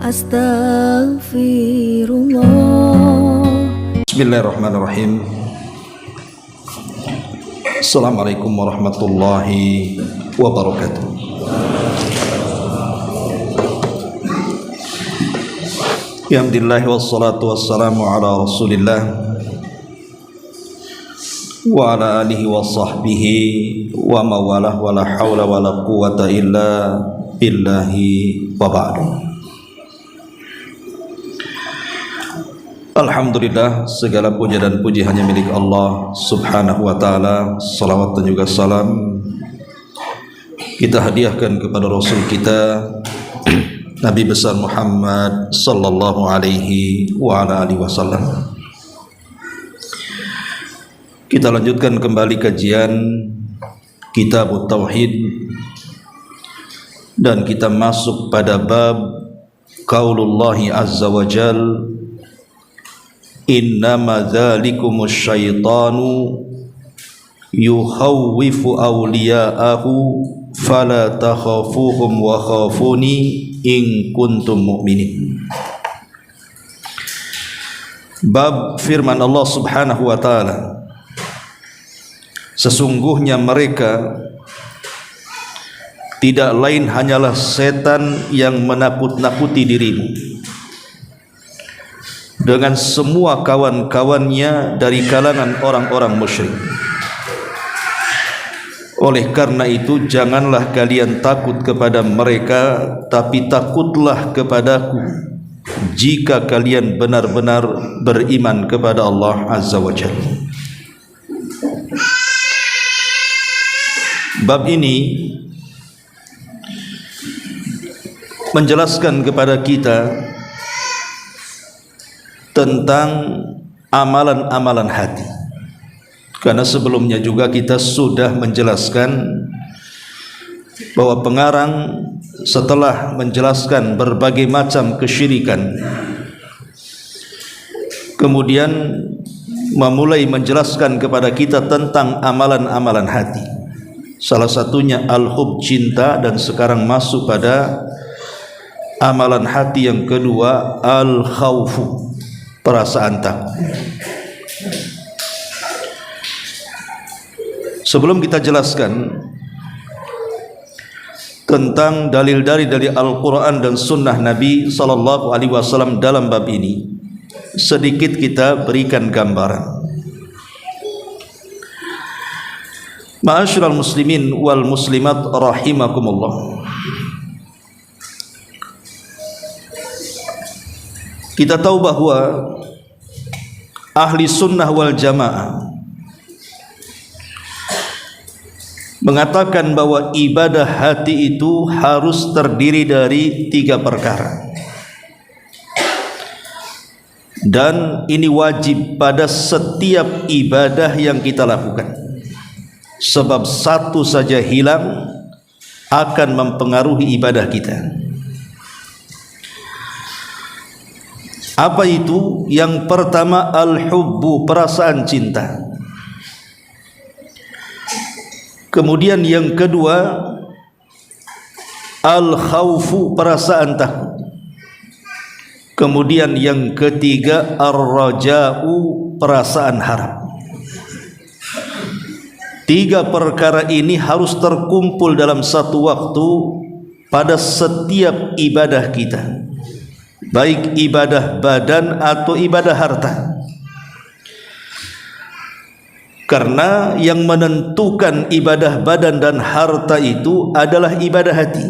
Astaghfirullah. Bismillahirrahmanirrahim. Assalamualaikum warahmatullahi wabarakatuh. Alhamdulillah wassalatu wassalamu ala Rasulillah wa ala alihi wa sahbihi wa mawalah wa la hawla wa la quwata illa billahi wa ba'du. Alhamdulillah, segala puja dan puji hanya milik Allah subhanahu wa ta'ala. Salawat dan juga salam kita hadiahkan kepada Rasul kita Nabi besar Muhammad sallallahu alaihi wa ala alihi wasallam. Kita lanjutkan kembali kajian Kitab Tauhid dan kita masuk pada bab qaulullahi azza wa jal, innama dzalikumus syaitanu yukhawwifu awliya'ahu fala takhafuhum wa khafuni in kuntum mu'minin. Bab firman Allah subhanahu wa ta'ala, sesungguhnya mereka tidak lain hanyalah setan yang menakut-nakuti dirimu dengan semua kawan-kawannya dari kalangan orang-orang musyrik. Oleh karena itu janganlah kalian takut kepada mereka, tapi takutlah kepadaku jika kalian benar-benar beriman kepada Allah azza wa jalla. Bab ini menjelaskan kepada kita tentang amalan-amalan hati. Karena sebelumnya juga kita sudah menjelaskan bahwa pengarang setelah menjelaskan berbagai macam kesyirikan, kemudian memulai menjelaskan kepada kita tentang amalan-amalan hati. Salah satunya al-hub, cinta, dan sekarang masuk pada amalan hati yang kedua, al-khawfu, perasaan takut. Sebelum kita jelaskan tentang dalil-dalil dari Al-Quran dan Sunnah Nabi sallallahu alaihi wasallam dalam bab ini, sedikit kita berikan gambaran. Ma'asyiral muslimin wal muslimat rahimakumullah. Kita tahu bahwa ahli sunnah wal jamaah mengatakan bahwa ibadah hati itu harus terdiri dari 3 perkara, dan ini wajib pada setiap ibadah yang kita lakukan, sebab satu saja hilang akan mempengaruhi ibadah kita. Apa itu? Yang pertama al-hubbu, perasaan cinta. Kemudian yang kedua al-khawfu, perasaan takut. Kemudian yang ketiga ar-raja'u, perasaan harap. 3 perkara ini harus terkumpul dalam satu waktu pada setiap ibadah kita, baik ibadah badan atau ibadah harta. Karena yang menentukan ibadah badan dan harta itu adalah ibadah hati.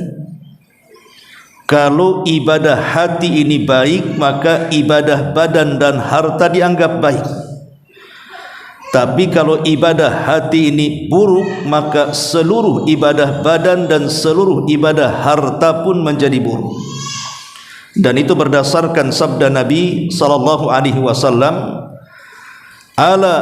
Kalau ibadah hati ini baik, maka ibadah badan dan harta dianggap baik. Tapi kalau ibadah hati ini buruk, maka seluruh ibadah badan dan seluruh ibadah harta pun menjadi buruk. Dan itu berdasarkan sabda Nabi sallallahu alaihi wasallam, ala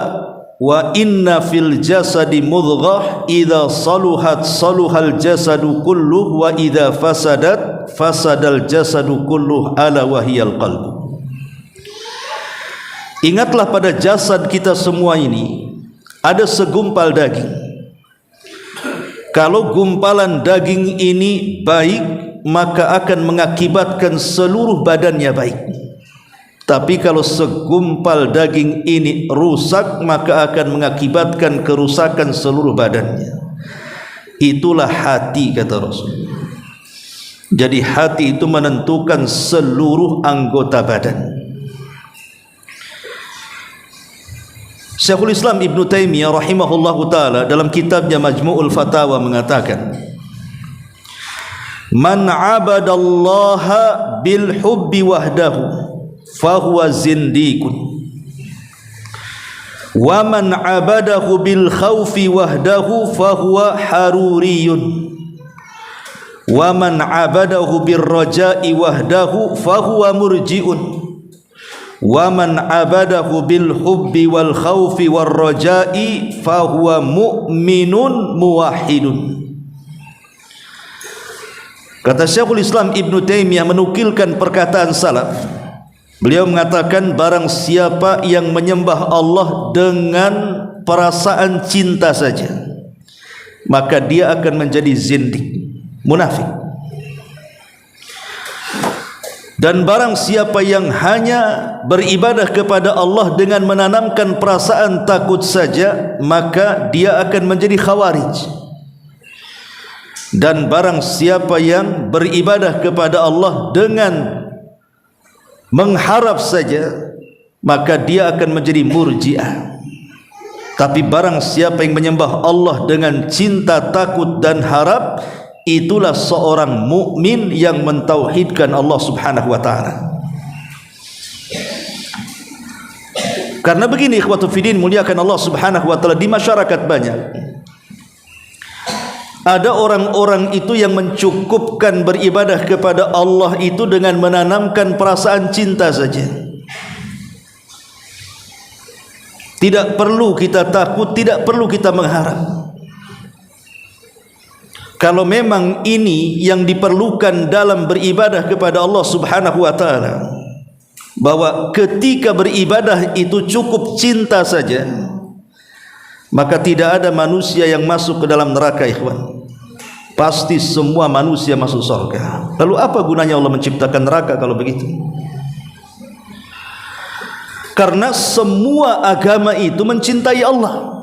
wa inna fil jasadi mudghah idza saluhat saluhal jasadu kulluh wa idza fasadat fasadal jasadu kulluh ala wahiyal qalb. Ingatlah pada jasad kita semua ini ada segumpal daging. Kalau gumpalan daging ini baik, maka akan mengakibatkan seluruh badannya baik. Tapi kalau segumpal daging ini rusak, maka akan mengakibatkan kerusakan seluruh badannya. Itulah hati, kata Rasul. Jadi hati itu menentukan seluruh anggota badan. Syekhul Islam Ibn Taimiyah rahimahullahu ta'ala dalam kitabnya Majmu'ul Fatawa mengatakan, man abadallaha bil hubbi wahdahu fahuwa zindikun, wa man abadahu bil khawfi wahdahu fahuwa haruriyun, wa man abadahu bir raja'i wahdahu fahuwa murji'un, wa man abadahu bil hubbi wal khawfi war raja'i fahuwa mu'minun muwahhidun. Kata Syekhul Islam Ibn Taimiyah menukilkan perkataan salaf. Beliau mengatakan, barang siapa yang menyembah Allah dengan perasaan cinta saja, maka dia akan menjadi zindik, munafik. Dan barang siapa yang hanya beribadah kepada Allah dengan menanamkan perasaan takut saja, maka dia akan menjadi khawarij. Dan barang siapa yang beribadah kepada Allah dengan mengharap saja, maka dia akan menjadi murji'ah. Tapi barang siapa yang menyembah Allah dengan cinta, takut dan harap, itulah seorang mukmin yang mentauhidkan Allah Subhanahu wa taala. Karena begini, ikhwatu fiddin, muliakan Allah Subhanahu wa taala, di masyarakat banyak ada orang-orang itu yang mencukupkan beribadah kepada Allah itu dengan menanamkan perasaan cinta saja. Tidak perlu kita takut, tidak perlu kita mengharap. Kalau memang ini yang diperlukan dalam beribadah kepada Allah Subhanahu wa taala, bahwa ketika beribadah itu cukup cinta saja, maka tidak ada manusia yang masuk ke dalam neraka, ikhwan. Pasti semua manusia masuk surga. Lalu apa gunanya Allah menciptakan neraka kalau begitu? Karena semua agama itu mencintai Allah.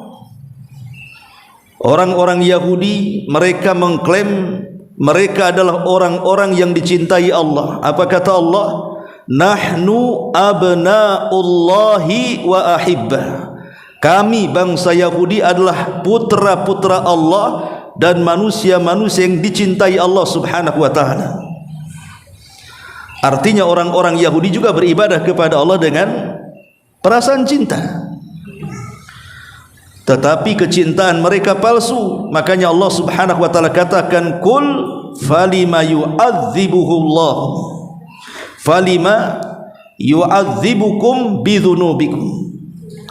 Orang-orang Yahudi, mereka mengklaim mereka adalah orang-orang yang dicintai Allah. Apa kata Allah? Nahnu abna'ullahi wa ahibbah. Kami bangsa Yahudi adalah putra-putra Allah dan manusia-manusia yang dicintai Allah Subhanahu wa taala. Artinya orang-orang Yahudi juga beribadah kepada Allah dengan perasaan cinta. Tetapi kecintaan mereka palsu. Makanya Allah Subhanahu wa taala katakan, "Qul falima yu'adzibuhullah, falima yu'adzibukum bidzunubikum."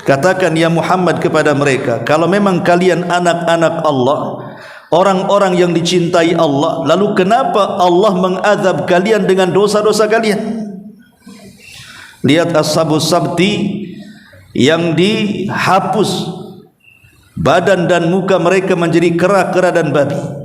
Katakan ya Muhammad kepada mereka, kalau memang kalian anak-anak Allah, orang-orang yang dicintai Allah, lalu kenapa Allah mengazab kalian dengan dosa-dosa kalian? Lihat Ashabus Sabti yang dihapus badan dan muka mereka menjadi kera-kera dan babi.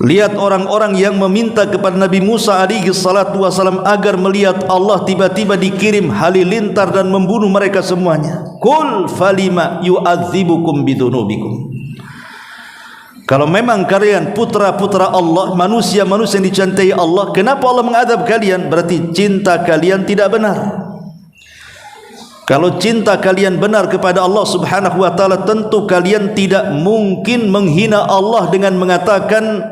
Lihat orang-orang yang meminta kepada Nabi Musa alaihi salatu wasalam agar melihat Allah, tiba-tiba dikirim halilintar dan membunuh mereka semuanya. Qul falima yu'adzibukum bidzunubikum. Kalau memang kalian putra-putra Allah, manusia-manusia yang dicintai Allah, kenapa Allah mengadab kalian? Berarti cinta kalian tidak benar. Kalau cinta kalian benar kepada Allah Subhanahu wa taala, tentu kalian tidak mungkin menghina Allah dengan mengatakan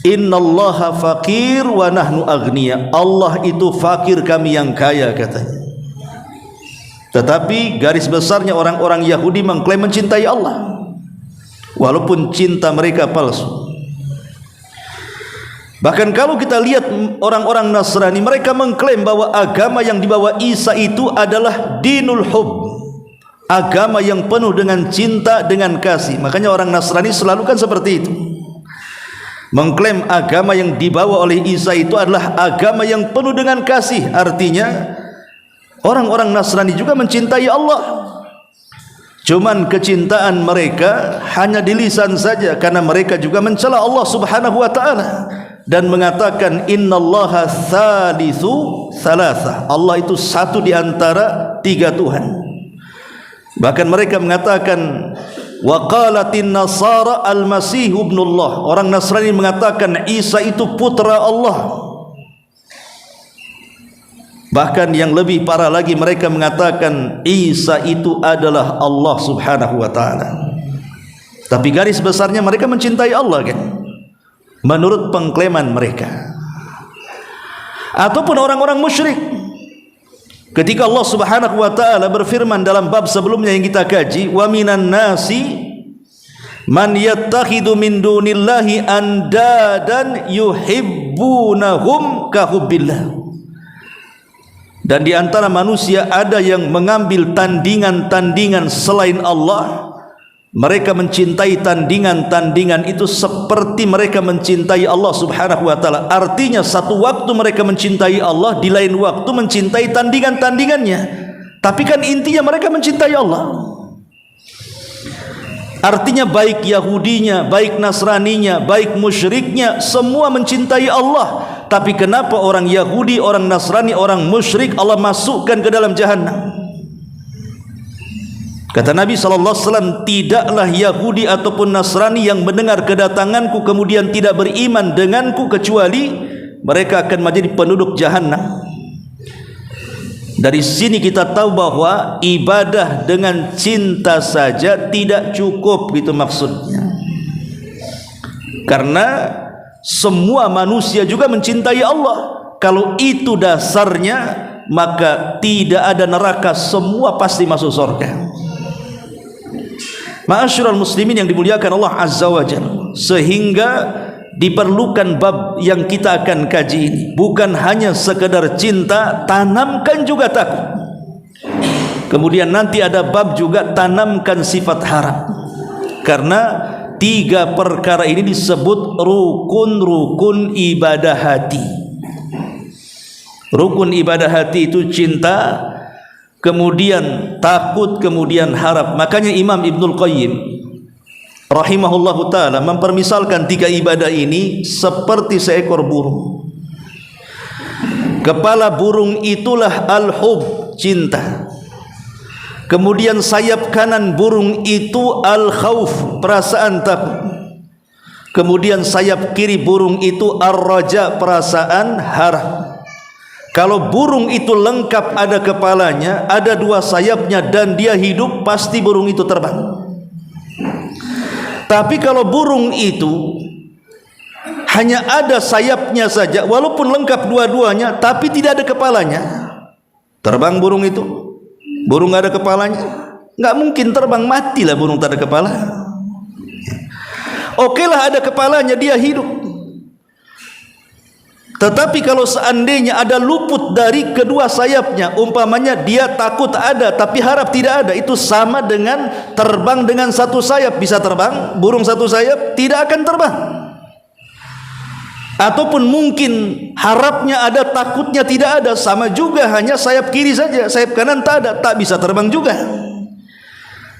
innallaha faqir wa nahnu aghnia. Allah itu fakir, kami yang kaya, katanya. Tetapi garis besarnya orang-orang Yahudi mengklaim mencintai Allah, walaupun cinta mereka palsu. Bahkan kalau kita lihat orang-orang Nasrani, mereka mengklaim bahwa agama yang dibawa Isa itu adalah dinul hub, agama yang penuh dengan cinta, dengan kasih. Makanya orang Nasrani selalu kan seperti itu, mengklaim agama yang dibawa oleh Isa itu adalah agama yang penuh dengan kasih. Artinya orang-orang Nasrani juga mencintai Allah. Cuman kecintaan mereka hanya di lisan saja, karena mereka juga mencela Allah Subhanahu wa taala dan mengatakan innallaha thalithu thalatha. Allah itu satu di antara tiga Tuhan. Bahkan mereka mengatakan wa qalatin nasara al-masih ibnullah. Orang Nasrani mengatakan Isa itu putra Allah. Bahkan yang lebih parah lagi, mereka mengatakan Isa itu adalah Allah Subhanahu wa taala. Tapi garis besarnya mereka mencintai Allah kan, menurut pengklaman mereka. Ataupun orang-orang musyrik, ketika Allah Subhanahu wa taala berfirman dalam bab sebelumnya yang kita kaji, wa minan nasi man yattakhidu min dunillahi andadan yuhibbunahum ka hubbillah. Dan di antara manusia ada yang mengambil tandingan-tandingan selain Allah. Mereka mencintai tandingan-tandingan itu seperti mereka mencintai Allah Subhanahu wa taala. Artinya satu waktu mereka mencintai Allah, di lain waktu mencintai tandingan-tandingannya. Tapi kan intinya mereka mencintai Allah. Artinya baik Yahudinya, baik Nasraninya, baik musyriknya, semua mencintai Allah. Tapi kenapa orang Yahudi, orang Nasrani, orang musyrik Allah masukkan ke dalam jahannam? Kata Nabi SAW, tidaklah Yahudi ataupun Nasrani yang mendengar kedatanganku kemudian tidak beriman denganku, kecuali mereka akan menjadi penduduk jahannam. Dari sini kita tahu bahwa ibadah dengan cinta saja tidak cukup, gitu maksudnya. Karena semua manusia juga mencintai Allah. Kalau itu dasarnya, maka tidak ada neraka, semua pasti masuk surga. Ma'asyiral muslimin yang dimuliakan Allah Azza wa Jalla, sehingga diperlukan bab yang kita akan kaji ini. Bukan hanya sekedar cinta, tanamkan juga takut. Kemudian nanti ada bab juga tanamkan sifat harap. Karena tiga perkara ini disebut rukun-rukun ibadah hati. Rukun ibadah hati itu cinta, kemudian takut, kemudian harap. Makanya Imam Ibnul Qayyim rahimahullahu ta'ala mempermisalkan tiga ibadah ini seperti seekor burung. Kepala burung itulah al-hub, cinta. Kemudian sayap kanan burung itu al-khawf, perasaan takut. Kemudian sayap kiri burung itu ar-raja, perasaan harap. Kalau burung itu lengkap, ada kepalanya, ada dua sayapnya, dan dia hidup, pasti burung itu terbang. Tapi kalau burung itu hanya ada sayapnya saja, walaupun lengkap dua-duanya, tapi tidak ada kepalanya, terbang burung itu? Burung nggak ada kepalanya, nggak mungkin terbang, matilah burung tak ada kepala. Oke lah ada kepalanya, dia hidup. Tetapi kalau seandainya ada luput dari kedua sayapnya, umpamanya dia takut ada tapi harap tidak ada, itu sama dengan terbang dengan satu sayap. Bisa terbang, burung satu sayap tidak akan terbang. Ataupun mungkin harapnya ada, takutnya tidak ada, sama juga, hanya sayap kiri saja, sayap kanan tak ada, tak bisa terbang juga.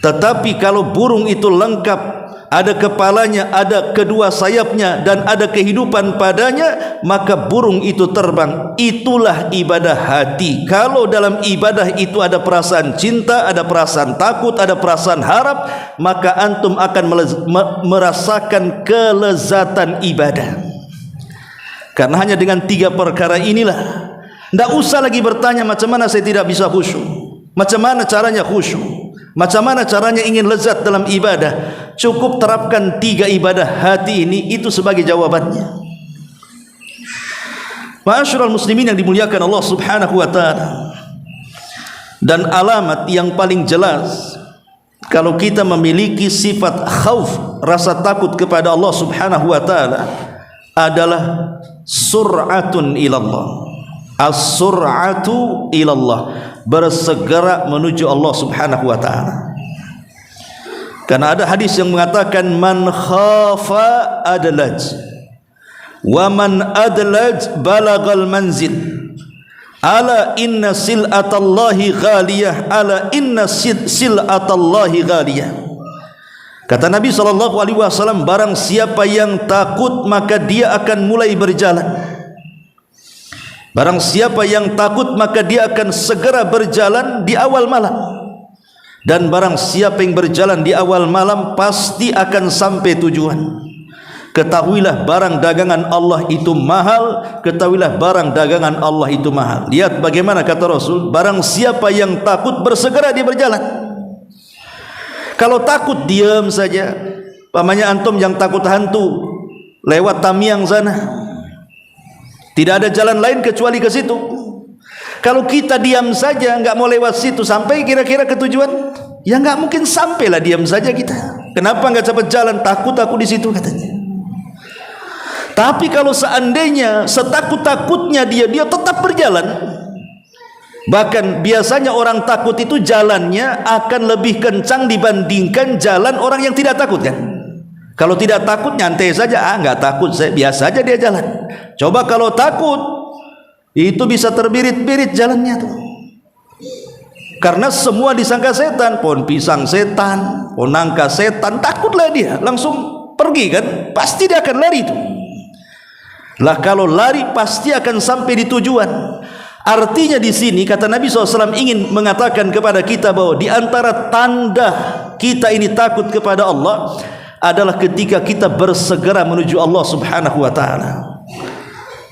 Tetapi kalau burung itu lengkap, ada kepalanya, ada kedua sayapnya, dan ada kehidupan padanya, maka burung itu terbang. Itulah ibadah hati. Kalau dalam ibadah itu ada perasaan cinta, ada perasaan takut, ada perasaan harap, maka antum akan merasakan kelezatan ibadah. Karena hanya dengan tiga perkara inilah, tidak usah lagi bertanya macam mana saya tidak bisa khusyuk, macam mana caranya khusyuk, macam mana caranya ingin lezat dalam ibadah. Cukup terapkan tiga ibadah hati ini, itu sebagai jawabannya. Ma'asyiral muslimin yang dimuliakan Allah Subhanahu wa ta'ala, dan alamat yang paling jelas kalau kita memiliki sifat khauf, rasa takut kepada Allah Subhanahu wa ta'ala, adalah sur'atun ilallah. As-sur'atu ilallah, bersegera menuju Allah Subhanahu wa ta'ala. Karena ada hadis yang mengatakan man khafa adlaj, wa man adlaj balagal manzil. Ala inna sil'atallahi ghaliyah, ala inna sil'atallahi ghaliyah. Kata Nabi SAW, barang siapa yang takut maka dia akan mulai berjalan. Barang siapa yang takut maka dia akan segera berjalan di awal malam. Dan barang siapa yang berjalan di awal malam pasti akan sampai tujuan. Ketahuilah barang dagangan Allah itu mahal. Ketahuilah barang dagangan Allah itu mahal. Lihat bagaimana kata Rasul, barang siapa yang takut bersegera dia berjalan. Kalau takut diam saja. Pamannya antum yang takut hantu, lewat Tamiang sana, tidak ada jalan lain kecuali ke situ. Kalau kita diam saja, enggak mau lewat situ sampai kira-kira ke tujuan, ya enggak mungkin sampailah diam saja kita. Kenapa enggak cepat jalan? Takut aku di situ katanya. Tapi kalau seandainya setakut-takutnya dia tetap berjalan. Bahkan biasanya orang takut itu jalannya akan lebih kencang dibandingkan jalan orang yang tidak takut kan. Kalau tidak takut nyantai saja, enggak takut, saya biasa aja dia jalan. Coba kalau takut, itu bisa terbirit-birit jalannya tuh. Karena semua disangka setan, pohon pisang setan, pohon nangka setan, takutlah dia, langsung pergi kan, pasti dia akan lari tuh. Lah kalau lari pasti akan sampai di tujuan. Artinya di sini kata Nabi SAW ingin mengatakan kepada kita bahwa di antara tanda kita ini takut kepada Allah adalah ketika kita bersegera menuju Allah Subhanahu wa taala.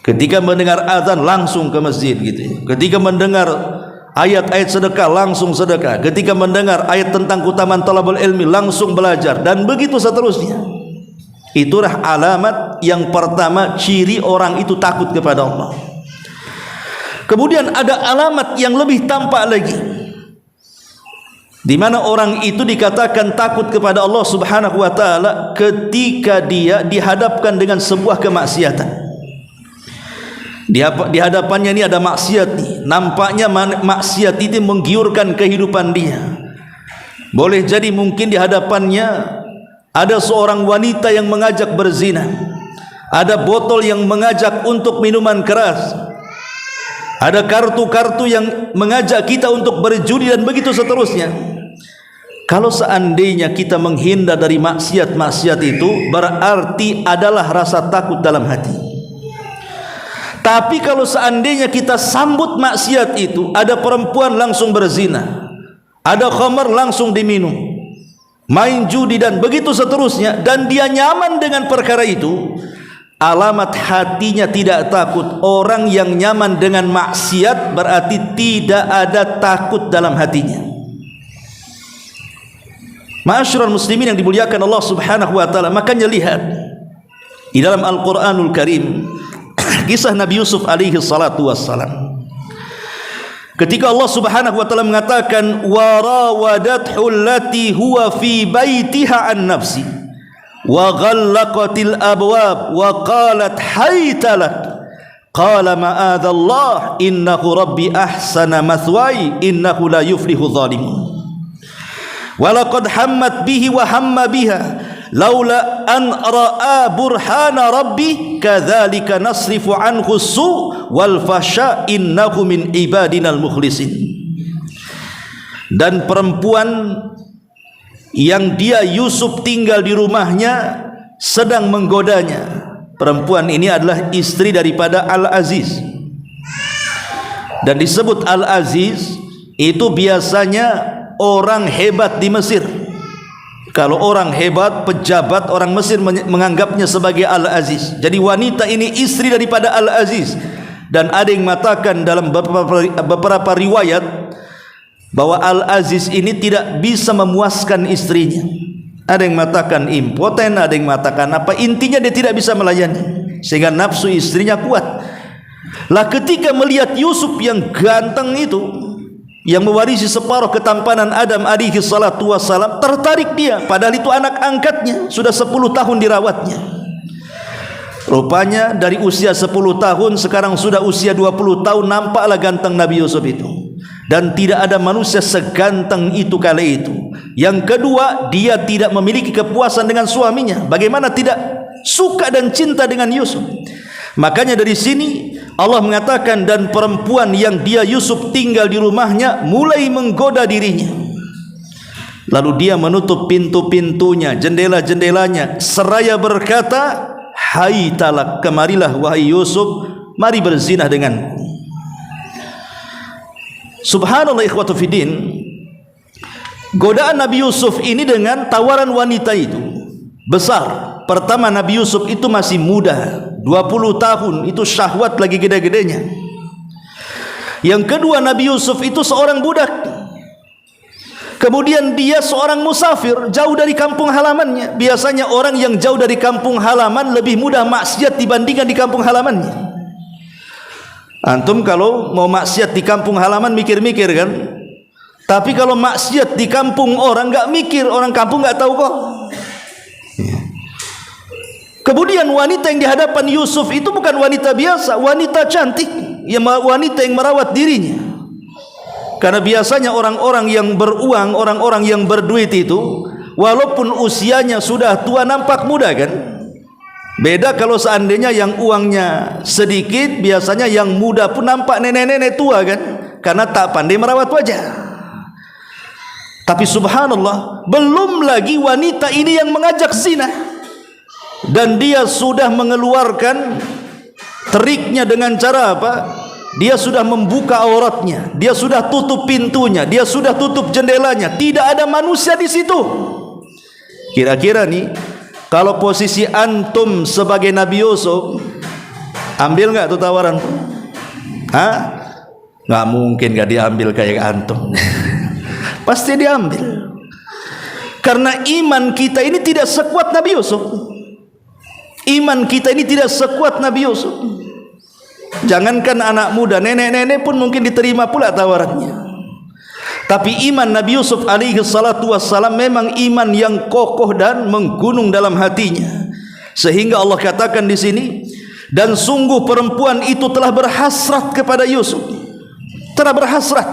Ketika mendengar azan langsung ke masjid gitu. Ketika mendengar ayat-ayat sedekah langsung sedekah. Ketika mendengar ayat tentang keutamaan talabul ilmi langsung belajar, dan begitu seterusnya. Itulah alamat yang pertama, ciri orang itu takut kepada Allah. Kemudian ada alamat yang lebih tampak lagi, di mana orang itu dikatakan takut kepada Allah Subhanahu wa taala ketika dia dihadapkan dengan sebuah kemaksiatan. Di hadapannya ini ada maksiat nih. Nampaknya maksiat itu menggiurkan kehidupan dia. Boleh jadi mungkin di hadapannya ada seorang wanita yang mengajak berzina, ada botol yang mengajak untuk minuman keras, ada kartu-kartu yang mengajak kita untuk berjudi, dan begitu seterusnya. Kalau seandainya kita menghindar dari maksiat-maksiat itu, berarti adalah rasa takut dalam hati. Tapi kalau seandainya kita sambut maksiat itu, ada perempuan langsung berzina, ada khamar langsung diminum, main judi dan begitu seterusnya, dan dia nyaman dengan perkara itu, alamat hatinya tidak takut. Orang yang nyaman dengan maksiat berarti tidak ada takut dalam hatinya. Ma'asyiral muslimin yang dimuliakan Allah Subhanahu wa taala, makanya lihat di dalam Al-Qur'anul Karim kisah Nabi Yusuf alaihi salatu wassalam. Ketika Allah Subhanahu wa taala mengatakan wa rawadathu allati huwa fi baitiha an nafsi wa ghallaqatil abwab wa qalat hayta lak qala ma'adzallah innahu rabbi ahsana mathwaya innahu la yuflihu dhalimun wa laqad hammat bihi wa hamma biha laula an ra'a burhana rabbi kadzalika nasrifu anhu su' wal fasha innahu min ibadinal mukhlisin. Dan perempuan yang dia Yusuf tinggal di rumahnya sedang menggodanya. Perempuan ini adalah istri daripada Al-Aziz, dan disebut Al-Aziz itu biasanya orang hebat di Mesir. Kalau orang hebat, pejabat, orang Mesir menganggapnya sebagai Al-Aziz. Jadi wanita ini istri daripada Al-Aziz. Dan ada yang mengatakan dalam beberapa riwayat bahwa Al-Aziz ini tidak bisa memuaskan istrinya. Ada yang mengatakan impoten, ada yang mengatakan apa, intinya dia tidak bisa melayani, sehingga nafsu istrinya kuat. Lah ketika melihat Yusuf yang ganteng itu, yang mewarisi separuh ketampanan Adam alaihi salatu wassalam, tertarik dia, padahal itu anak angkatnya, sudah 10 tahun dirawatnya. Rupanya dari usia 10 tahun sekarang sudah usia 20 tahun, nampaklah ganteng Nabi Yusuf itu. Dan tidak ada manusia seganteng itu kala itu. Yang kedua, dia tidak memiliki kepuasan dengan suaminya. Bagaimana tidak suka dan cinta dengan Yusuf? Makanya dari sini Allah mengatakan, dan perempuan yang dia Yusuf tinggal di rumahnya mulai menggoda dirinya. Lalu dia menutup pintu-pintunya, jendela-jendelanya, seraya berkata, hai talak, kemarilah wahai Yusuf, mari berzinah denganku. Subhanallah ikhwatu fiddin, godaan Nabi Yusuf ini dengan tawaran wanita itu besar. Pertama, Nabi Yusuf itu masih muda, 20 tahun, itu syahwat lagi gede-gedenya. Yang kedua, Nabi Yusuf itu seorang budak. Kemudian dia seorang musafir, jauh dari kampung halamannya. Biasanya orang yang jauh dari kampung halaman lebih mudah maksiat dibandingkan di kampung halamannya. Antum kalau mau maksiat di kampung halaman mikir-mikir kan? Tapi kalau maksiat di kampung orang nggak mikir, orang kampung nggak tahu kok. Kemudian wanita yang di hadapan Yusuf itu bukan wanita biasa, wanita cantik, wanita yang merawat dirinya. Karena biasanya orang-orang yang beruang, orang-orang yang berduit itu, walaupun usianya sudah tua nampak muda kan? Beda kalau seandainya yang uangnya sedikit, biasanya yang muda pun nampak nenek-nenek tua kan? Karena tak pandai merawat wajah. Tapi subhanallah, belum lagi wanita ini yang mengajak zina. Dan dia sudah mengeluarkan triknya dengan cara apa? Dia sudah membuka auratnya, dia sudah tutup pintunya, dia sudah tutup jendelanya, tidak ada manusia di situ. Kira-kira nih, kalau posisi antum sebagai Nabi Yusuf, ambil nggak tuh tawaran? Hah? Nggak mungkin nggak diambil kayak antum. Pasti diambil. Karena iman kita ini tidak sekuat Nabi Yusuf. Iman kita ini tidak sekuat Nabi Yusuf. Jangankan anak muda, nenek-nenek pun mungkin diterima pula tawarannya. Tapi iman Nabi Yusuf alaihi salatu wassalam memang iman yang kokoh dan menggunung dalam hatinya. Sehingga Allah katakan di sini, dan sungguh perempuan itu telah berhasrat kepada Yusuf. Telah berhasrat.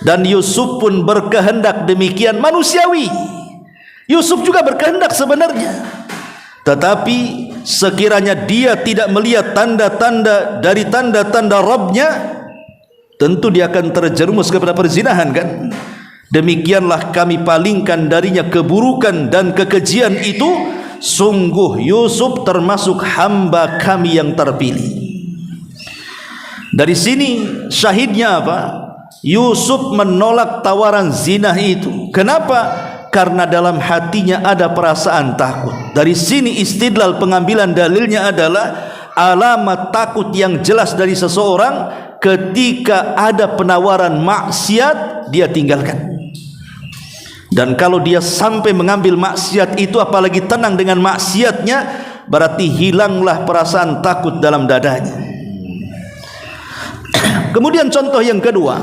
Dan Yusuf pun berkehendak demikian, manusiawi. Yusuf juga berkehendak sebenarnya. Tetapi sekiranya dia tidak melihat tanda-tanda dari tanda-tanda Rabbnya, tentu dia akan terjerumus kepada perzinahan kan? Demikianlah kami palingkan darinya keburukan dan kekejian itu. Sungguh Yusuf termasuk hamba kami yang terpilih. Dari sini syahidnya apa? Yusuf menolak tawaran zina itu. Kenapa? Karena dalam hatinya ada perasaan takut. Dari sini istidlal pengambilan dalilnya adalah alamat takut yang jelas dari seseorang ketika ada penawaran maksiat dia tinggalkan. Dan kalau dia sampai mengambil maksiat itu, apalagi tenang dengan maksiatnya, berarti hilanglah perasaan takut dalam dadanya. Kemudian contoh yang kedua,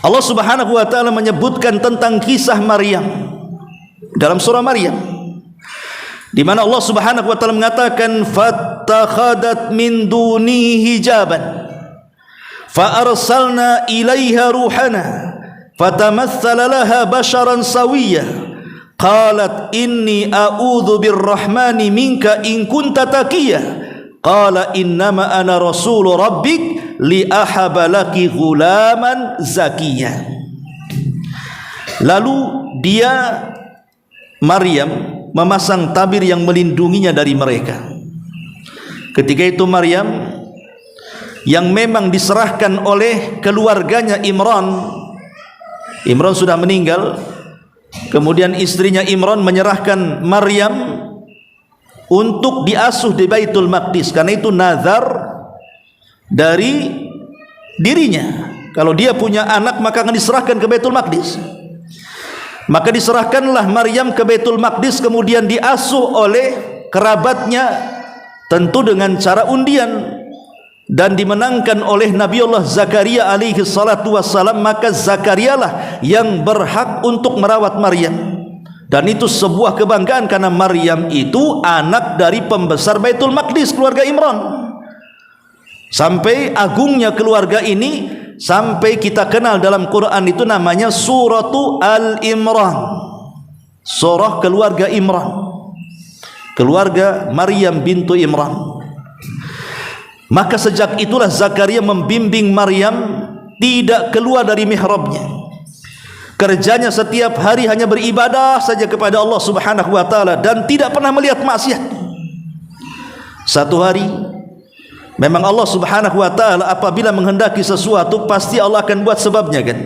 Allah Subhanahu wa taala menyebutkan tentang kisah Maryam dalam surah Maryam, di mana Allah Subhanahu wa taala mengatakan, fattakhadat min duni hijaban fa arsalna ilaiha ruhana fatamassala laha basharan sawiyya qalat inni a'udzu birrahmani minka in kunta taqiyya qala innama ana rasul rabbik li ahabalaki ghulaman zakiyah. Lalu dia Maryam memasang tabir yang melindunginya dari mereka. Ketika itu Maryam yang memang diserahkan oleh keluarganya Imran sudah meninggal. Kemudian istrinya Imran menyerahkan Maryam untuk diasuh di Baitul Maqdis, karena itu nazar dari dirinya. Kalau dia punya anak maka akan diserahkan ke Baitul Maqdis. Maka diserahkanlah Maryam ke Baitul Maqdis, kemudian diasuh oleh kerabatnya, tentu dengan cara undian, dan dimenangkan oleh Nabiullah Zakaria alaihi salatu wassalam. Maka Zakarialah yang berhak untuk merawat Maryam. Dan itu sebuah kebanggaan karena Maryam itu anak dari pembesar Baitul Maqdis, keluarga Imran. Sampai agungnya keluarga ini, sampai kita kenal dalam Quran itu namanya suratu Al-Imran, surah keluarga Imran, keluarga Maryam bintu Imran. Maka sejak itulah Zakaria membimbing Maryam tidak keluar dari mihrabnya. Kerjanya setiap hari hanya beribadah saja kepada Allah Subhanahu wa taala dan tidak pernah melihat maksiat. Satu hari memang Allah Subhanahu wa taala apabila menghendaki sesuatu pasti Allah akan buat sebabnya kan.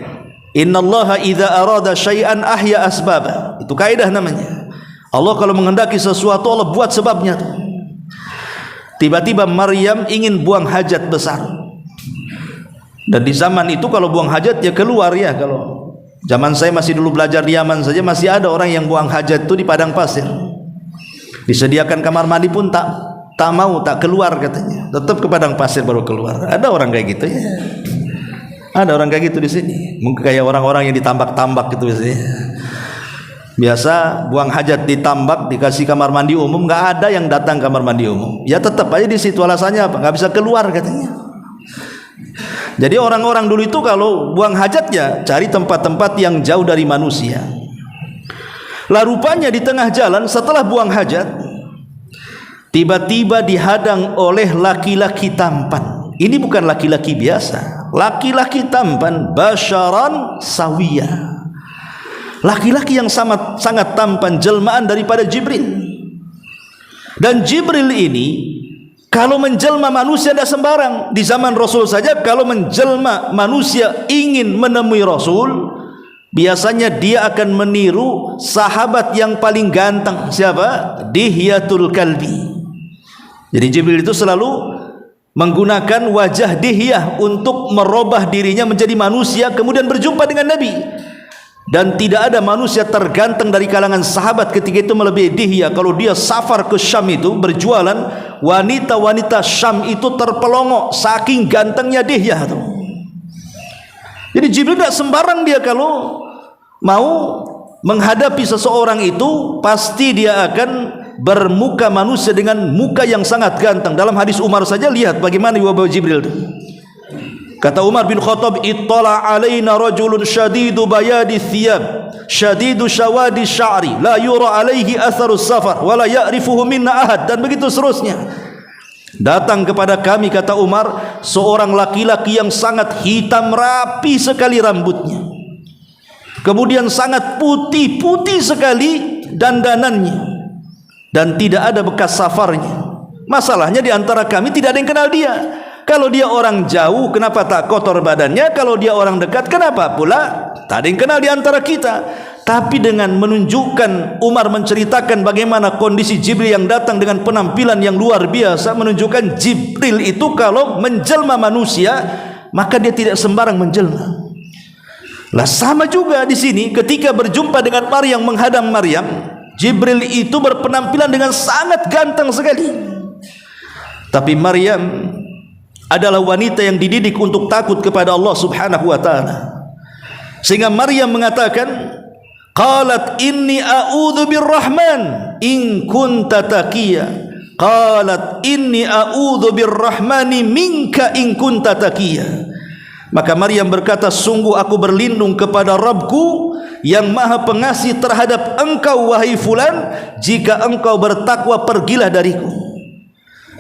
Innallaha idza arada syai'an ahya asbaba. Itu kaidah namanya. Allah kalau menghendaki sesuatu Allah buat sebabnya tuh. Tiba-tiba Maryam ingin buang hajat besar. Dan di zaman itu kalau buang hajat ya keluar ya. Kalau zaman saya masih dulu belajar di Yaman saja masih ada orang yang buang hajat itu di padang pasir. Disediakan kamar mandi pun tak mau, tak keluar katanya. Tetap ke padang pasir baru keluar. Ada orang kayak gitu ya. Ada orang kayak gitu di sini. Mungkin kayak orang-orang yang ditambak-tambak gitu biasanya. Biasa buang hajat ditambak, dikasih kamar mandi umum, nggak ada yang datang kamar mandi umum. Ya tetap aja di situ, alasannya apa? Nggak bisa keluar katanya. Jadi orang-orang dulu itu kalau buang hajat ya cari tempat-tempat yang jauh dari manusia. Lah rupanya di tengah jalan setelah buang hajat, tiba-tiba dihadang oleh laki-laki tampan. Ini bukan laki-laki biasa, laki-laki tampan, basyaran sawiyah. Laki-laki yang sangat tampan, jelmaan daripada Jibril. Dan Jibril ini kalau menjelma manusia tidak sembarang. Di zaman Rasul saja kalau menjelma manusia ingin menemui Rasul, biasanya dia akan meniru sahabat yang paling ganteng. Siapa? Dihyatul Kalbi. Jadi Jibril itu selalu menggunakan wajah Dihyah untuk merubah dirinya menjadi manusia kemudian berjumpa dengan Nabi. Dan tidak ada manusia terganteng dari kalangan sahabat ketika itu melebihi Dihyah. Kalau dia safar ke Syam itu berjualan, wanita-wanita Syam itu terpelongok saking gantengnya Dihyah itu. Jadi Jibril tidak sembarang dia kalau mau menghadapi seseorang itu pasti dia akan bermuka manusia dengan muka yang sangat ganteng. Dalam hadis Umar saja lihat bagaimana wabah Jibril itu. Kata Umar bin Khattab, ittala alaina rajulun syadidu bayadi thiyab syadidu syawadi sya'ri la yura alaihi atharus safar wa la ya'rifuhu minna ahad, dan begitu seterusnya. Datang kepada kami, kata Umar, seorang laki-laki yang sangat hitam rapi sekali rambutnya, kemudian sangat putih sekali dandanannya, dan tidak ada bekas safarnya. Masalahnya di antara kami tidak ada yang kenal dia. Kalau dia orang jauh, kenapa tak kotor badannya? Kalau dia orang dekat, kenapa pula tak ada yang kenal di antara kita? Tapi dengan menunjukkan, Umar menceritakan bagaimana kondisi Jibril yang datang dengan penampilan yang luar biasa, menunjukkan Jibril itu kalau menjelma manusia, maka dia tidak sembarang menjelma. Lah sama juga di sini ketika berjumpa dengan Maryam, menghadang Maryam, Jibril itu berpenampilan dengan sangat ganteng sekali. Tapi Maryam adalah wanita yang dididik untuk takut kepada Allah Subhanahu wa taala. Sehingga Maryam mengatakan, qalat inni a'udzu birrahman in kunta taqiyya. Qalat inni a'udzu birrahmani minka in kunta taqiyya. Maka Maryam berkata, sungguh aku berlindung kepada Rabbku yang maha pengasih terhadap engkau wahai fulan, jika engkau bertakwa pergilah dariku.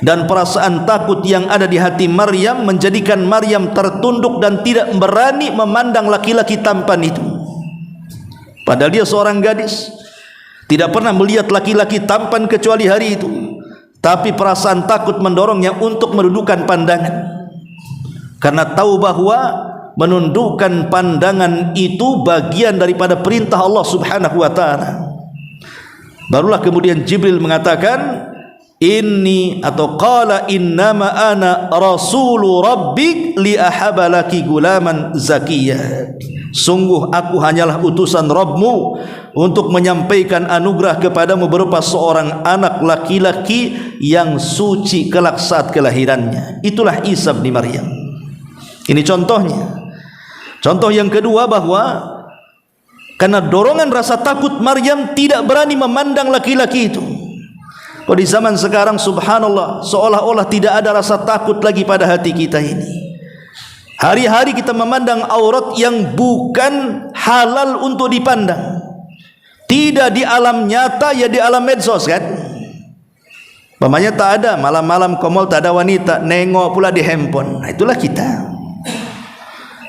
Dan perasaan takut yang ada di hati Maryam menjadikan Maryam tertunduk dan tidak berani memandang laki-laki tampan itu. Padahal dia seorang gadis, tidak pernah melihat laki-laki tampan kecuali hari itu. Tapi perasaan takut mendorongnya untuk menundukkan pandangan, karena tahu bahwa menundukkan pandangan itu bagian daripada perintah Allah Subhanahu wa taala. Barulah kemudian Jibril mengatakan, inni atau qala innama ana rasulu rabbik li ahabalaki gulaman zakiyah. Sungguh aku hanyalah utusan Rabbmu untuk menyampaikan anugerah kepadamu berupa seorang anak laki-laki yang suci kelak saat kelahirannya. Itulah Isa bin Maryam. Ini contohnya. Contoh yang kedua, bahwa karena dorongan rasa takut Maryam tidak berani memandang laki-laki itu. Kalau di zaman sekarang subhanallah, seolah-olah tidak ada rasa takut lagi pada hati kita ini. Hari-hari kita memandang aurat yang bukan halal untuk dipandang. Tidak di alam nyata, ya di alam medsos kan. Umpamanya tak ada malam-malam ke mall, tak ada wanita, nengok pula di handphone. Nah, itulah kita.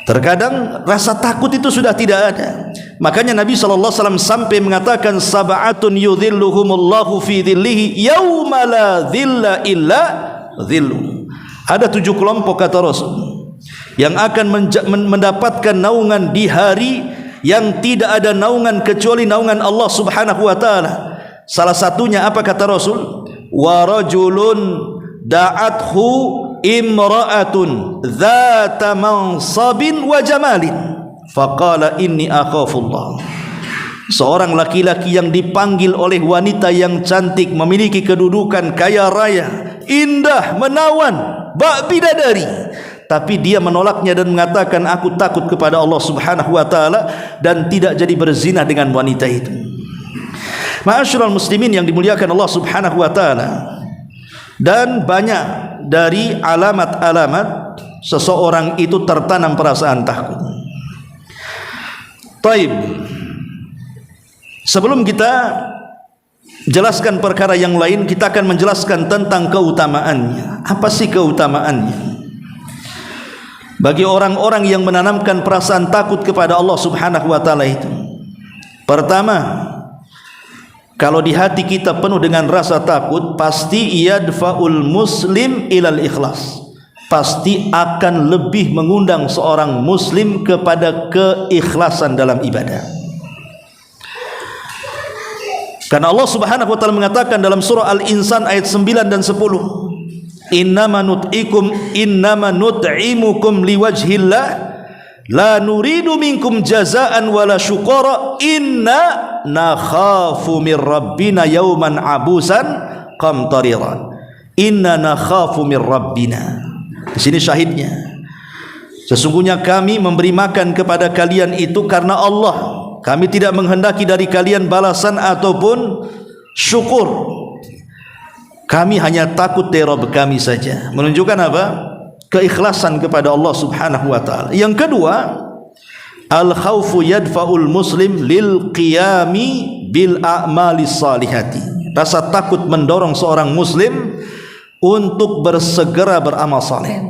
Terkadang rasa takut itu sudah tidak ada. Makanya Nabi SAW sampai mengatakan sab'atun yudhilluhumullahu fi dhillihi yawma la dhilla illa dhillu. Ada 7 kelompok kata Rasul yang akan mendapatkan naungan di hari yang tidak ada naungan kecuali naungan Allah Subhanahu wa taala. Salah satunya apa kata Rasul? Wa rajulun da'athu imra'atun dzata mansabin wa jamalin faqala inni akhafullah. Seorang laki-laki yang dipanggil oleh wanita yang cantik, memiliki kedudukan, kaya raya, indah, menawan, bak bidadari, tapi dia menolaknya dan mengatakan aku takut kepada Allah Subhanahu wa taala dan tidak jadi berzina dengan wanita itu. Ma'asyiral muslimin yang dimuliakan Allah Subhanahu wa taala, dan banyak dari alamat-alamat seseorang itu tertanam perasaan takut. Taib. Sebelum kita jelaskan perkara yang lain, kita akan menjelaskan tentang keutamaannya. Apa sih keutamaannya? Bagi orang-orang yang menanamkan perasaan takut kepada Allah Subhanahu wa taala itu, pertama, kalau di hati kita penuh dengan rasa takut, pasti yadfa'ul muslim ilal ikhlas. Pasti akan lebih mengundang seorang muslim kepada keikhlasan dalam ibadah. Karena Allah Subhanahu wa taala mengatakan dalam surah Al-Insan ayat 9 dan 10, innama nut'imukum liwajhillah la nuridu minkum jazaan wala syukura inna nakhafu min rabbina yawman abusan qamtariran. Inna nakhafu min rabbina. Di sini syahidnya, sesungguhnya kami memberi makan kepada kalian itu karena Allah. Kami tidak menghendaki dari kalian balasan ataupun syukur. Kami hanya takut dari Rabb kami saja. Menunjukkan apa? Keikhlasan kepada Allah Subhanahu wa taala. Yang kedua, al-khawfu yadfa'ul muslim lil qiyami bil a'malis salihati. Rasa takut mendorong seorang muslim untuk bersegera beramal saleh.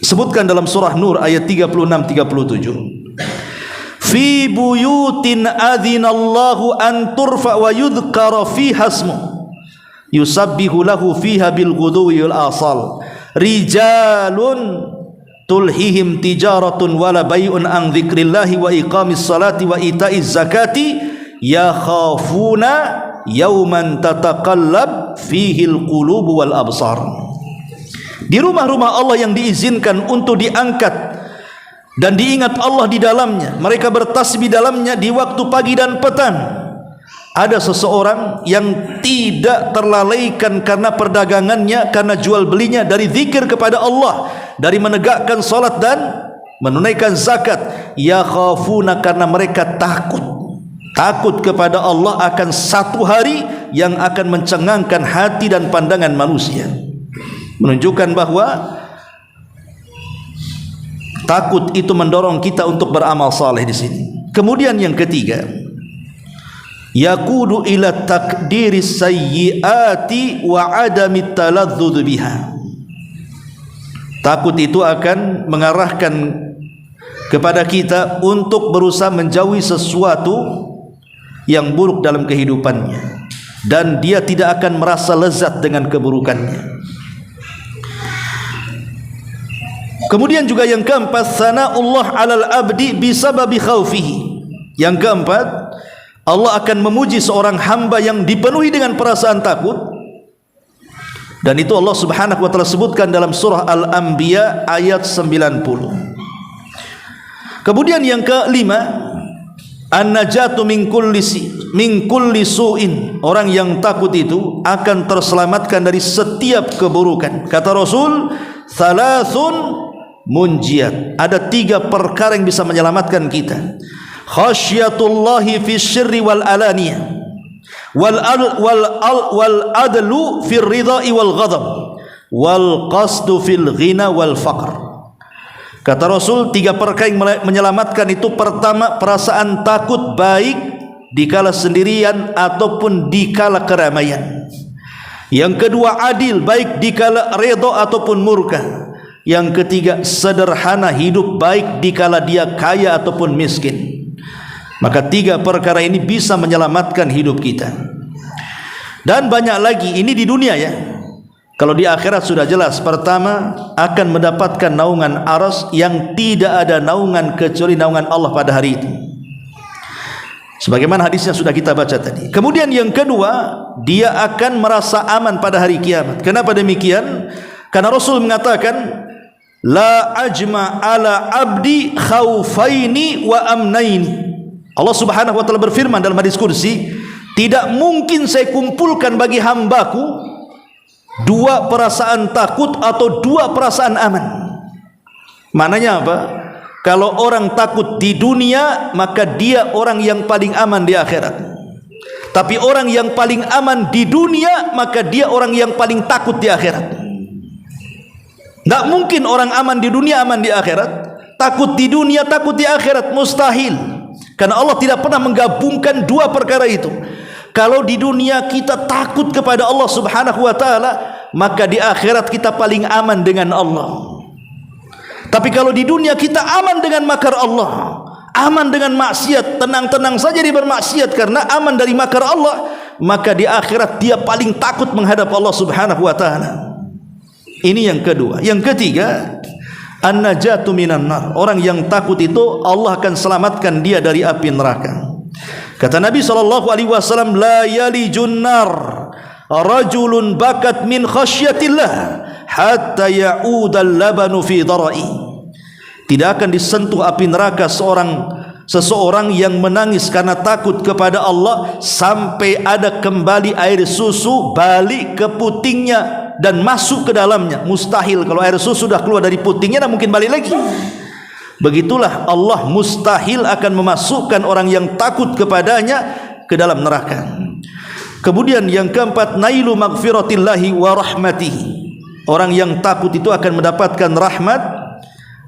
Sebutkan dalam surah Nur ayat 36-37. Fi buyutin adzinallahu an turfa wa yudhkara fiha ismu yusabbihu lahu fiha bil ghudwi wal asal rijalun tulhihim tijaratun wala bai'un an dzikrillahi wa iqamis salati wa itaiz zakati yakhafuna yauman tataqallab fihil qulubu wal absar. Di rumah-rumah Allah yang diizinkan untuk diangkat dan diingat Allah di dalamnya, mereka bertasbih dalamnya di waktu pagi dan petang. Ada seseorang yang tidak terlalaikan karena perdagangannya, karena jual belinya dari zikir kepada Allah, dari menegakkan salat dan menunaikan zakat. Yakhafuna, karena mereka takut kepada Allah akan satu hari yang akan mencengangkan hati dan pandangan manusia. Menunjukkan bahwa takut itu mendorong kita untuk beramal saleh di sini. Kemudian yang ketiga, yaqudu ila takdiris sayyiati wa adami taladzudz biha. Takut itu akan mengarahkan kepada kita untuk berusaha menjauhi sesuatu yang buruk dalam kehidupannya, dan dia tidak akan merasa lezat dengan keburukannya. Kemudian juga yang keempat, sana'ullah 'alal abdi bisababi khaufihi. Yang keempat, Allah akan memuji seorang hamba yang dipenuhi dengan perasaan takut, dan itu Allah Subhanahu wa taala sebutkan dalam surah Al-Anbiya ayat 90. Kemudian yang kelima, an-najatu min kulli su'in. Orang yang takut itu akan terselamatkan dari setiap keburukan. Kata Rasul, thalathun munjiat. Ada 3 perkara yang bisa menyelamatkan kita. Khasyatullahi fi syirri wal alaniyah, wal adlu fi ridha'i wal ghadab, wal qasdu fil ghina wal faqr. Kata Rasul, 3 perkara yang menyelamatkan itu: pertama, perasaan takut baik dikala sendirian ataupun dikala keramaian. Yang kedua, adil, baik dikala redha ataupun murka. Yang ketiga, sederhana, hidup baik dikala dia kaya ataupun miskin. Maka 3 perkara ini bisa menyelamatkan hidup kita. Dan banyak lagi, ini di dunia ya. Kalau di akhirat sudah jelas. Pertama, akan mendapatkan naungan aras yang tidak ada naungan kecuali naungan Allah pada hari itu, sebagaimana hadisnya sudah kita baca tadi. Kemudian yang kedua, dia akan merasa aman pada hari kiamat. Kenapa demikian? Karena Rasul mengatakan, la ajma ala abdi khaufaini wa amnaini. Allah Subhanahu wa taala berfirman dalam hadis kursi, tidak mungkin saya kumpulkan bagi hambaku 2 perasaan takut atau 2 perasaan aman. Maknanya apa? Kalau orang takut di dunia, maka dia orang yang paling aman di akhirat. Tapi orang yang paling aman di dunia, maka dia orang yang paling takut di akhirat. Tidak mungkin orang aman di dunia, aman di akhirat. Takut di dunia, takut di akhirat, mustahil. Karena Allah tidak pernah menggabungkan 2 perkara itu. Kalau di dunia kita takut kepada Allah Subhanahu wa taala, maka di akhirat kita paling aman dengan Allah. Tapi kalau di dunia kita aman dengan makar Allah, aman dengan maksiat, tenang-tenang saja dia bermaksiat karena aman dari makar Allah, maka di akhirat dia paling takut menghadap Allah Subhanahu wa taala. Ini yang kedua. Yang ketiga, an-najatu minan nar. Orang yang takut itu Allah akan selamatkan dia dari api neraka. Kata Nabi SAW, la yalijun nar rajulun bakat min khasyatillah hatta ya'udal labanu fi darai. Tidak akan disentuh api neraka seseorang yang menangis karena takut kepada Allah sampai ada kembali air susu balik ke putingnya dan masuk ke dalamnya. Mustahil. Kalau air susu sudah keluar dari putingnya, tidak mungkin balik lagi. Begitulah Allah mustahil akan memasukkan orang yang takut kepadanya ke dalam neraka. Kemudian yang keempat, nailu maghfiratillahi wa rahmatihi. Orang yang takut itu akan mendapatkan rahmat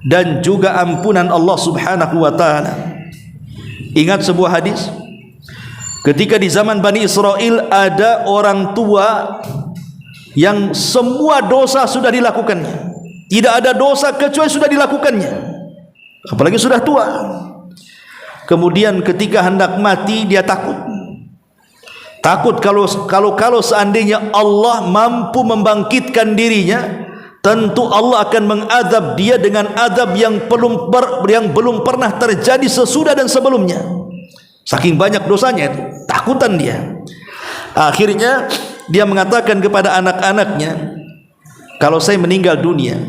dan juga ampunan Allah Subhanahu wa taala. Ingat sebuah hadis, ketika di zaman Bani Israel ada orang tua yang semua dosa sudah dilakukannya. Tidak ada dosa kecuali sudah dilakukannya, apalagi sudah tua. Kemudian ketika hendak mati, dia takut kalau seandainya Allah mampu membangkitkan dirinya, tentu Allah akan mengadab dia dengan adab yang belum pernah terjadi sesudah dan sebelumnya. Saking banyak dosanya itu, takutan dia. Akhirnya dia mengatakan kepada anak-anaknya, kalau saya meninggal dunia,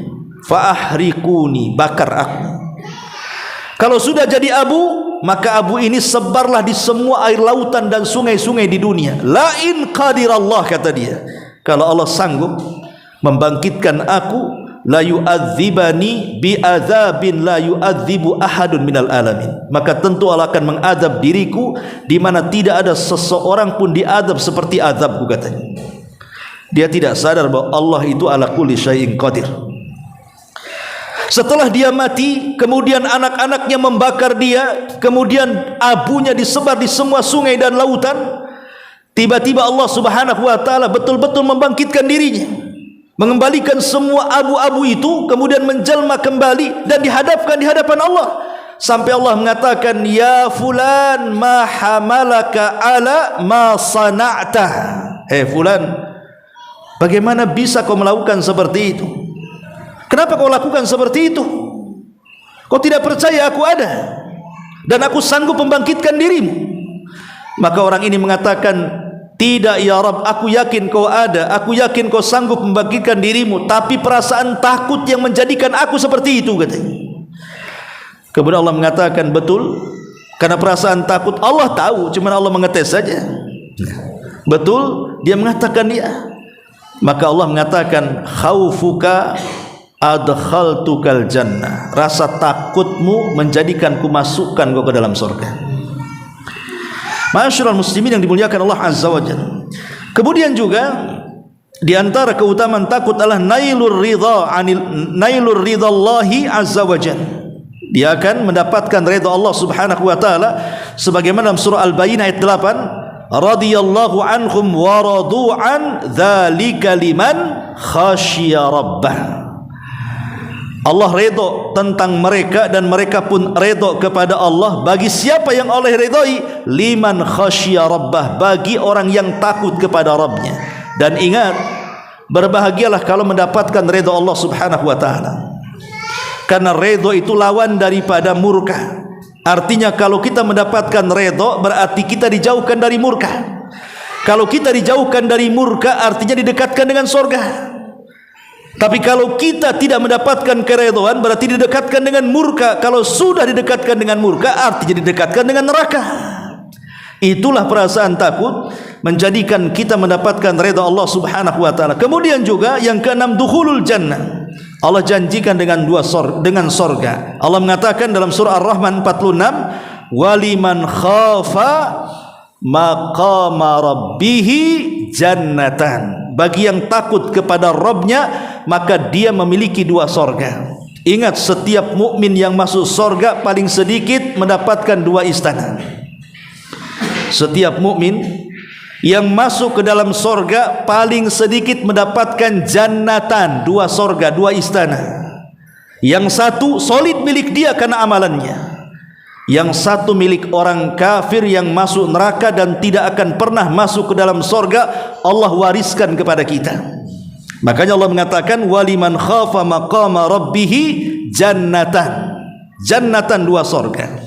fa'ahrikuni, bakar aku. Kalau sudah jadi abu, maka abu ini sebarlah di semua air lautan dan sungai-sungai di dunia. Lain qadirallah, kata dia, kalau Allah sanggup membangkitkan aku, la yu'adzibani bi'adzabin la yu'adzibu ahadun minal alamin, maka tentu Allah akan mengadab diriku di mana tidak ada seseorang pun diadab seperti azabku, katanya. Dia tidak sadar bahwa Allah itu ala kulli syai'in qadir. Setelah dia mati, kemudian anak-anaknya membakar dia, kemudian abunya disebar di semua sungai dan lautan. Tiba-tiba Allah Subhanahu wa taala betul-betul membangkitkan dirinya, mengembalikan semua abu-abu itu, kemudian menjelma kembali dan dihadapkan di hadapan Allah, sampai Allah mengatakan, ya fulan ma hamalaka ala ma sana'ta. Hei fulan, bagaimana bisa kau melakukan seperti itu? Kenapa kau lakukan seperti itu? Kau tidak percaya aku ada dan aku sanggup membangkitkan dirimu? Maka orang ini mengatakan, tidak ya Rabb, aku yakin kau ada, aku yakin kau sanggup membangkitkan dirimu, tapi perasaan takut yang menjadikan aku seperti itu, katanya. Kemudian Allah mengatakan, betul, karena perasaan takut Allah tahu, cuma Allah mengetes saja. Betul, dia mengatakan ya. Maka Allah mengatakan, khaufuka adkhaltukal jannah, rasa takutmu menjadikan ku masukkan kau ke dalam surga. Ma'asyiral muslimin yang dimuliakan Allah Azza wa Jalla. Kemudian juga di antara keutamaan takut adalah nailur ridallahi azza wa jalla. Dia akan mendapatkan ridha Allah Subhanahu wa taala, sebagaimana dalam surah Al-Baqarah ayat 8, radhiyallahu anhum wa radu an dzalika liman khasyiya rabbah. Allah redha tentang mereka dan mereka pun redha kepada Allah. Bagi siapa yang Allah redai? Liman khasyiya rabbah, bagi orang yang takut kepada Rabbnya. Dan ingat, berbahagialah kalau mendapatkan redha Allah subhanahu wa ta'ala, karena redha itu lawan daripada murka. Artinya kalau kita mendapatkan redha, berarti kita dijauhkan dari murka. Kalau kita dijauhkan dari murka, artinya didekatkan dengan surga. Tapi kalau kita tidak mendapatkan keridhaan, berarti didekatkan dengan murka. Kalau sudah didekatkan dengan murka, artinya didekatkan dengan neraka. Itulah perasaan takut menjadikan kita mendapatkan redha Allah subhanahu wa ta'ala. Kemudian juga yang keenam, dukhulul jannah. Allah janjikan dengan dengan sorga. Allah mengatakan dalam surah Ar-Rahman 46, waliman khafa maqama rabbihi jannatan. Bagi yang takut kepada Rabbnya, maka dia memiliki dua sorga. Ingat, setiap mukmin yang masuk sorga paling sedikit mendapatkan dua istana. Setiap mukmin yang masuk ke dalam sorga paling sedikit mendapatkan jannatan, dua sorga, dua istana. Yang satu solid milik dia karena amalannya, yang satu milik orang kafir yang masuk neraka dan tidak akan pernah masuk ke dalam sorga. Allah wariskan kepada kita. Makanya Allah mengatakan waliman khafa maqama rabbihi jannatan. Jannatan, dua sorga.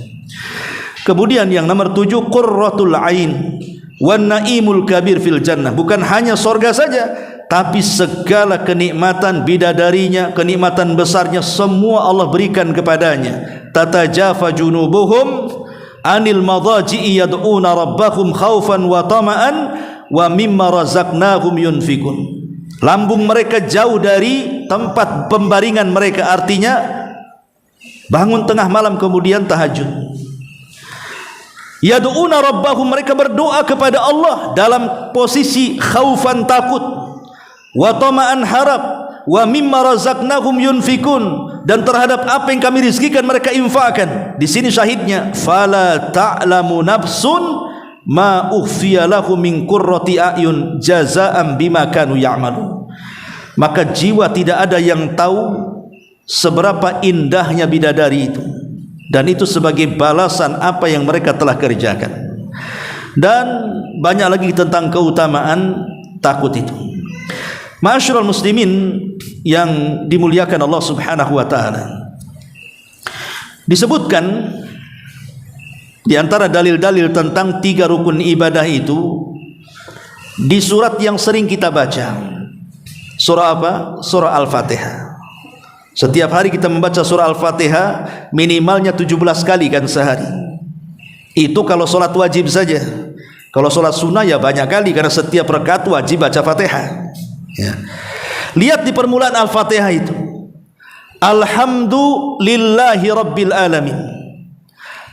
Kemudian yang nomor 7, qurratul ain wan naimul kabir fil jannah. Bukan hanya sorga saja, tapi segala kenikmatan bidadarinya, kenikmatan besarnya, semua Allah berikan kepadanya. Tatajafa junubuhum anil madaji'i yad'una rabbahum khaufan wa tama'an wa mimma razaqnahum yunfikun. Lambung mereka jauh dari tempat pembaringan mereka, artinya bangun tengah malam kemudian tahajud. Yad'una rabbahum, mereka berdoa kepada Allah dalam posisi khaufan, takut, wa tama'an, harap, wa mimma razaqnahum yunfikun, dan terhadap apa yang kami rizkikan mereka infakkan. Di sini syahidnya, fala ta'lamu nafsun ma ukhfiya lahum min qurrati a'yun jazaa'an bima kanu ya'malun. Maka jiwa tidak ada yang tahu seberapa indahnya bidadari itu, dan itu sebagai balasan apa yang mereka telah kerjakan. Dan banyak lagi tentang keutamaan takut itu. Ma'asyiral muslimin yang dimuliakan Allah subhanahu wa ta'ala, disebutkan di antara dalil-dalil tentang 3 rukun ibadah itu di surat yang sering kita baca. Surah apa? Surah Al-Fatihah. Setiap hari kita membaca surah Al-Fatihah minimalnya 17 kali kan sehari. Itu kalau solat wajib saja. Kalau solat sunnah ya banyak kali, karena setiap rakaat wajib baca Fatihah. Ya. Lihat di permulaan Al-Fatihah itu, alhamdulillahi rabbil alamin,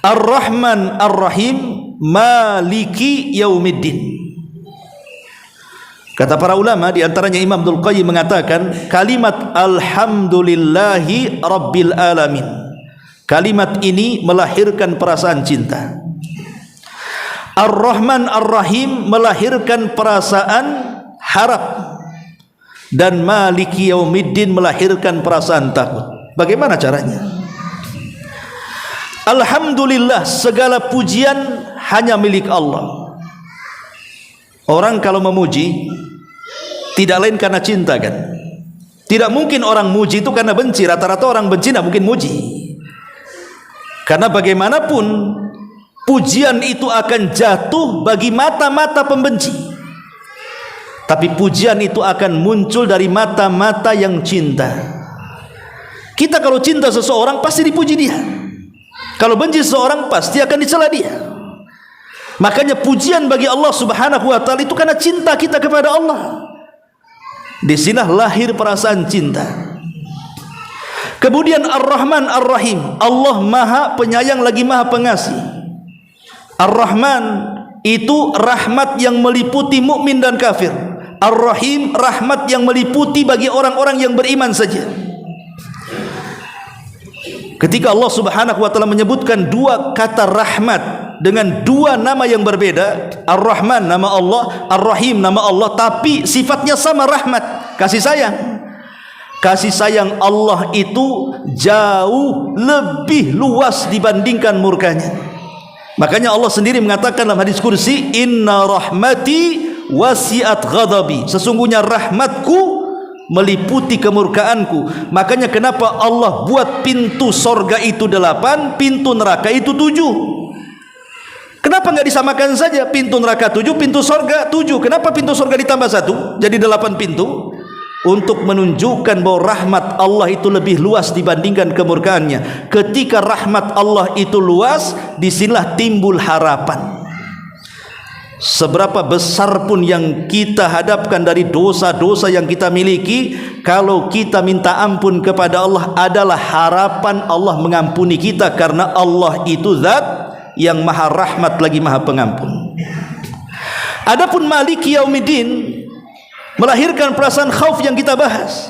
ar-rahman ar-rahim, maliki yaumiddin. Kata para ulama, di antaranya Imam Abdul Qayyim mengatakan kalimat alhamdulillahi rabbil alamin, kalimat ini melahirkan perasaan cinta. Ar-Rahman Ar-Rahim melahirkan perasaan harap, dan Maliki Yaumiddin melahirkan perasaan takut. Bagaimana caranya? Alhamdulillah, segala pujian hanya milik Allah. Orang kalau memuji tidak lain karena cinta kan? Tidak mungkin orang muji itu karena benci. Rata-rata orang benci tidak mungkin muji. Karena bagaimanapun pujian itu akan jatuh bagi mata-mata pembenci. Tapi pujian itu akan muncul dari mata-mata yang cinta. Kita kalau cinta seseorang pasti dipuji dia. Kalau benci seseorang pasti akan dicela dia. Makanya pujian bagi Allah subhanahu wa ta'ala itu karena cinta kita kepada Allah. Di sinilah lahir perasaan cinta. Kemudian Ar-Rahman Ar-Rahim, Allah maha penyayang lagi maha pengasih. Ar-Rahman itu rahmat yang meliputi mukmin dan kafir. Ar-Rahim, rahmat yang meliputi bagi orang-orang yang beriman saja. Ketika Allah subhanahu wa ta'ala menyebutkan dua kata rahmat dengan dua nama yang berbeda. Ar-Rahman nama Allah, Ar-Rahim nama Allah, tapi sifatnya sama, rahmat, kasih sayang. Kasih sayang Allah itu jauh lebih luas dibandingkan murkanya. Makanya Allah sendiri mengatakan dalam hadis kursi, inna rahmati wasi'at ghadabi, sesungguhnya rahmatku meliputi kemurkaanku. Makanya kenapa Allah buat pintu sorga itu 8, pintu neraka itu 7. Kenapa nggak disamakan saja, pintu neraka 7, pintu sorga 7? Kenapa pintu sorga ditambah 1 jadi 8 pintu? Untuk menunjukkan bahwa rahmat Allah itu lebih luas dibandingkan kemurkaannya. Ketika rahmat Allah itu luas, disinilah timbul harapan. Seberapa besar pun yang kita hadapkan dari dosa-dosa yang kita miliki, kalau kita minta ampun kepada Allah, adalah harapan Allah mengampuni kita, karena Allah itu zat yang maha rahmat lagi maha pengampun. Adapun Maliki Yaumiddin melahirkan perasaan khauf yang kita bahas,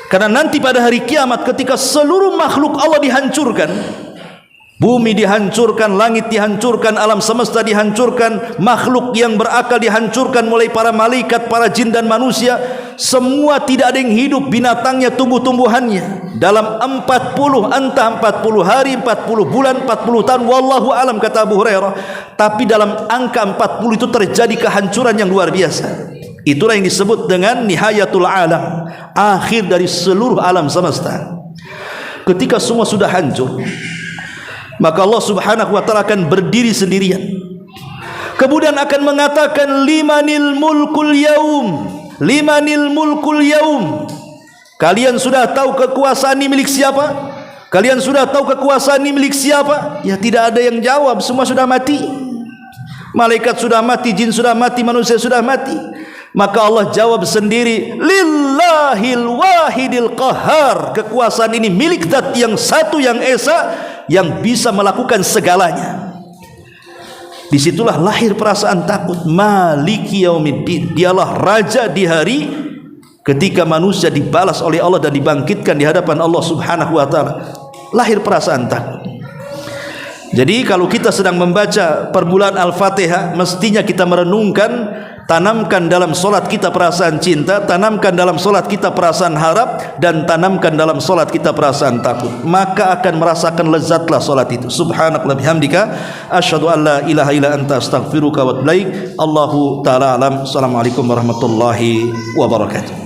karena nanti pada hari kiamat ketika seluruh makhluk Allah dihancurkan, bumi dihancurkan, langit dihancurkan, alam semesta dihancurkan, makhluk yang berakal dihancurkan, mulai para malaikat, para jin dan manusia, semua tidak ada yang hidup, binatangnya, tumbuh-tumbuhannya, dalam 40, entah 40 hari, 40 bulan, 40 tahun, wallahu alam, kata Abu Hurairah. Tapi dalam angka 40 itu terjadi kehancuran yang luar biasa. Itulah yang disebut dengan nihayatul alam, akhir dari seluruh alam semesta. Ketika semua sudah hancur, maka Allah subhanahu wa ta'ala akan berdiri sendirian, kemudian akan mengatakan, limanil mulkul yaum, limanil mulkul yaum. Kalian sudah tahu kekuasaan ini milik siapa? Kalian sudah tahu kekuasaan ini milik siapa? Ya, tidak ada yang jawab, semua sudah mati. Malaikat sudah mati, jin sudah mati, manusia sudah mati. Maka Allah jawab sendiri, lillahil wahidil qahar. Kekuasaan ini milik zat yang satu, yang esa, yang bisa melakukan segalanya. Disitulah lahir perasaan takut. Maliki Yaumiddin, dialah raja di hari ketika manusia dibalas oleh Allah dan dibangkitkan di hadapan Allah subhanahu wa ta'ala. Lahir perasaan takut. Jadi kalau kita sedang membaca permulaan Al-Fatihah, mestinya kita merenungkan, tanamkan dalam solat kita perasaan cinta, tanamkan dalam solat kita perasaan harap, dan tanamkan dalam solat kita perasaan takut. Maka akan merasakan lezatlah solat itu. Subhanakallah bihamdika, asyhadu an la ilaha illa anta, astaghfiruka wa atubu ilaik. Allahu ta'ala alam. Assalamualaikum warahmatullahi wabarakatuh.